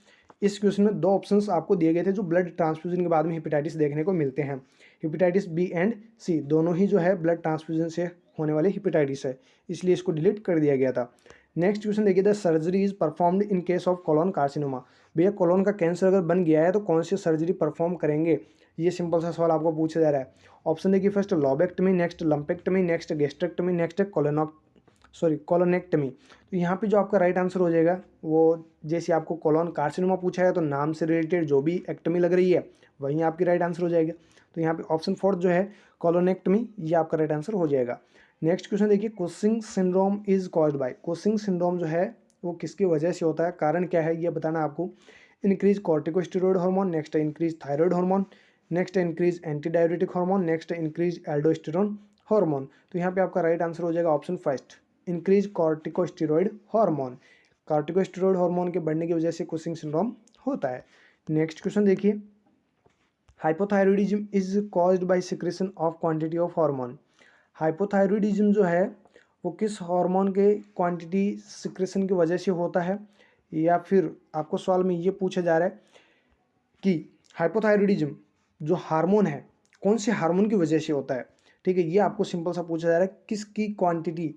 इस क्वेश्चन में दो ऑप्शंस आपको दिए गए थे जो ब्लड ट्रांसफ्यूजन के बाद में हेपेटाइटिस देखने को मिलते हैं। हेपेटाइटिस बी एंड सी दोनों ही जो है ब्लड ट्रांसफ्यूजन से होने वाले हेपेटाइटिस है, इसलिए इसको डिलीट कर दिया गया था। नेक्स्ट क्वेश्चन देखिए, the surgery is performed in case of colon carcinoma. भैया कोलोन का कैंसर अगर बन गया है तो कौन सी सर्जरी परफॉर्म करेंगे? ये सिंपल सा सवाल आपको पूछा जा रहा है। ऑप्शन देखिए, first lobectomy, next lumpectomy, next gastrectomy, next colonectomy. तो यहाँ पे जो आपका राइट आंसर हो जाएगा वो, जैसे आपको कोलोन कार्सिनोमा पूछा है तो नाम से रिलेटेड जो भी एक्टमी लग रही है वहीं आपकी राइट आंसर हो जाएगा। तो यहाँ पे ऑप्शन फोर्थ जो है कोलोनेक्टमी, ये आपका राइट आंसर हो जाएगा। नेक्स्ट क्वेश्चन देखिए, Cushing syndrome is caused by. Cushing syndrome जो है वो किसकी वजह से होता है, कारण क्या है, ये बताना आपको। इंक्रीज कॉर्टिकोस्टेरॉइड हार्मोन, नेक्स्ट है इंक्रीज थायराइड हार्मोन, नेक्स्ट है increase anti diabetic hormone, next है इंक्रीज एल्डोस्टेरोन हार्मोन। तो यहाँ पे आपका राइट आंसर हो जाएगा option first, increase corticosteroid hormone. Corticosteroid hormone के बढ़ने की वजह से कुशिंग सिंड्रोम होता है। नेक्स्ट क्वेश्चन देखिए, hypothyroidism is caused by secretion of quantity of hormone. Hypothyroidism जो है वो किस हार्मोन के क्वांटिटी सिक्रेशन की वजह से होता है? या फिर आपको सवाल में ये पूछा जा रहा है कि हाइपोथायरॉयडिज्म जो हार्मोन है कौन से हार्मोन की वजह से होता है? ठीक है, ये आपको सिंपल सा पूछा जा रहा है किसकी क्वांटिटी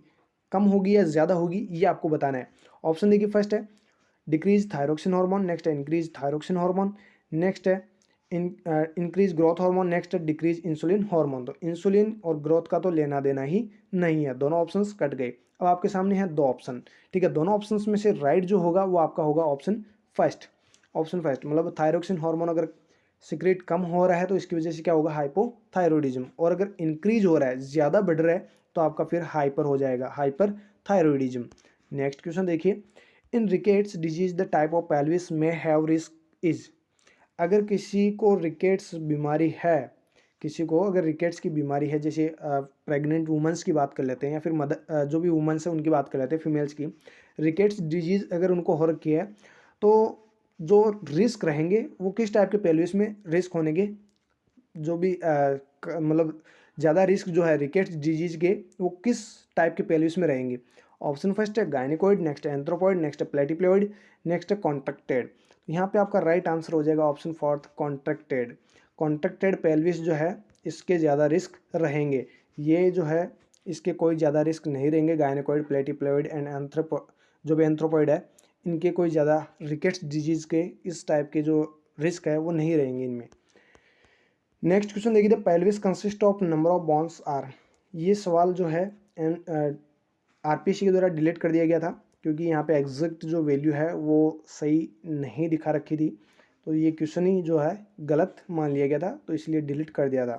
कम होगी या ज़्यादा होगी ये आपको बताना है। ऑप्शन देखिए, फर्स्ट है डिक्रीज थायरोक्सिन हार्मोन, नेक्स्ट है इंक्रीज थायरोक्सिन हार्मोन, नेक्स्ट है इंक्रीज ग्रोथ हार्मोन, नेक्स्ट है डिक्रीज इंसुलिन हार्मोन। तो इंसुलिन और ग्रोथ का तो लेना देना ही नहीं है, दोनों ऑप्शंस कट गए। अब आपके सामने है दो ऑप्शन, ठीक है। दोनों ऑप्शंस में से राइट जो होगा वो आपका होगा ऑप्शन फर्स्ट। ऑप्शन फर्स्ट मतलब थायरोक्सिन हार्मोन अगर सिक्रेट कम हो रहा है तो इसकी वजह से क्या होगा, हाइपोथायरॉयडिज्म, और अगर इंक्रीज हो रहा है, ज़्यादा बढ़ रहा है, तो आपका फिर हाइपर हो जाएगा, हाइपर थायरॉयडिज्म। नेक्स्ट क्वेश्चन देखिए, in rickets disease the type of pelvis may have risk is. अगर किसी को रिकेट्स बीमारी है, किसी को अगर रिकेट्स की बीमारी है, जैसे प्रेग्नेंट वुमेंस की बात कर लेते हैं, या फिर मदर जो भी वुमेंस है उनकी बात कर लेते हैं, फीमेल्स की, रिकेट्स डिजीज़ अगर उनको हो रखी है, तो जो रिस्क रहेंगे वो किस टाइप के पेल्विस में रिस्क होने के, जो भी मतलब ज़्यादा रिस्क जो है रिकेट्स डिजीज के, वो किस टाइप के पेल्विस में रहेंगे। ऑप्शन फर्स्ट है गायनिकोइड, नेक्स्ट है एंथ्रोपॉइड, नेक्स्ट है प्लेटिप्लोइड, नेक्स्ट है कॉन्ट्रैक्टेड। तो यहाँ पे आपका राइट आंसर हो जाएगा option fourth, contracted. Contracted pelvis जो है इसके ज़्यादा रिस्क रहेंगे, ये जो है इसके कोई ज़्यादा रिस्क नहीं रहेंगे। गायनिकोइड, प्लेटिप्लोइड एंड जो भी एंथ्रोपॉइड है, इनके कोई ज़्यादा रिकेट्स डिजीज़ के इस टाइप के जो रिस्क है वो नहीं रहेंगे इनमें। नेक्स्ट क्वेश्चन देखिए, the pelvis consist of number of bones are. ये सवाल जो है आरपीसी के द्वारा डिलीट कर दिया गया था, क्योंकि यहाँ पे एग्जैक्ट जो वैल्यू है वो सही नहीं दिखा रखी थी, तो ये क्वेश्चन ही जो है गलत मान लिया गया था, तो इसलिए डिलीट कर दिया था।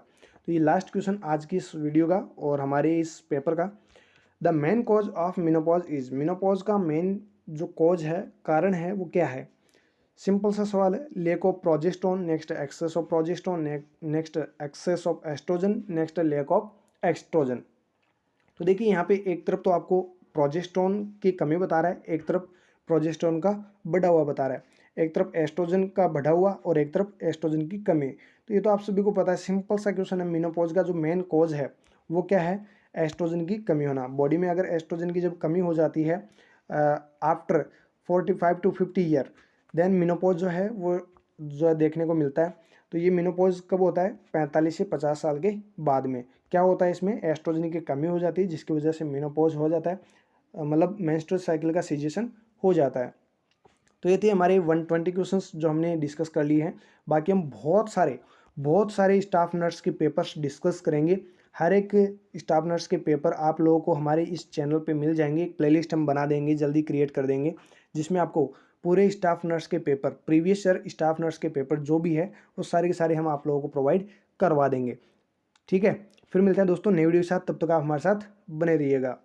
तो ये लास्ट क्वेश्चन आज की इस वीडियो का और हमारे इस पेपर का। The main cause of menopause is. Menopause का मेन जो कॉज है, कारण है, वो क्या है। सिंपल सा सवाल है, lack of progesterone, next excess of progesterone, next excess of estrogen, next lack of estrogen. तो देखिए यहाँ पे एक तरफ तो आपको प्रोजेस्टेरोन की कमी बता रहा है, एक तरफ प्रोजेस्टेरोन का बढ़ा हुआ बता रहा है, एक तरफ एस्ट्रोजन का बढ़ा हुआ और एक तरफ एस्ट्रोजन की कमी। तो ये तो आप सभी को पता है, सिंपल सा क्वेश्चन है। मेनोपॉज का जो मेन कॉज है वो क्या है, एस्ट्रोजन की कमी होना। बॉडी में अगर एस्ट्रोजन की जब कमी हो जाती है after 45 to 50 year, then menopause जो है वो जो देखने को मिलता है। तो ये मेनोपॉज कब होता है, 45 से 50 साल के बाद में। क्या होता है, इसमें एस्ट्रोजन की कमी हो जाती है, जिसकी वजह से मेनोपॉज हो जाता है, मतलब मेंस्ट्रुअल साइकिल का सीजेशन हो जाता है। तो ये थे हमारे 120 क्वेश्चंस जो हमने डिस्कस कर लिए हैं। बाकी हम बहुत सारे स्टाफ नर्स के पेपर्स डिस्कस करेंगे। हर एक स्टाफ नर्स के पेपर आप लोगों को हमारे इस चैनल पे मिल जाएंगे। एक प्लेलिस्ट हम बना देंगे, जल्दी क्रिएट कर देंगे, जिसमें आपको पूरे स्टाफ नर्स के paper, previous year staff nurse के पेपर जो भी है वो सारे के सारे हम आप लोगों को प्रोवाइड करवा देंगे। ठीक है, फिर मिलते हैं दोस्तों नई वीडियो के साथ, तब तक आप हमारे साथ बने रहिएगा।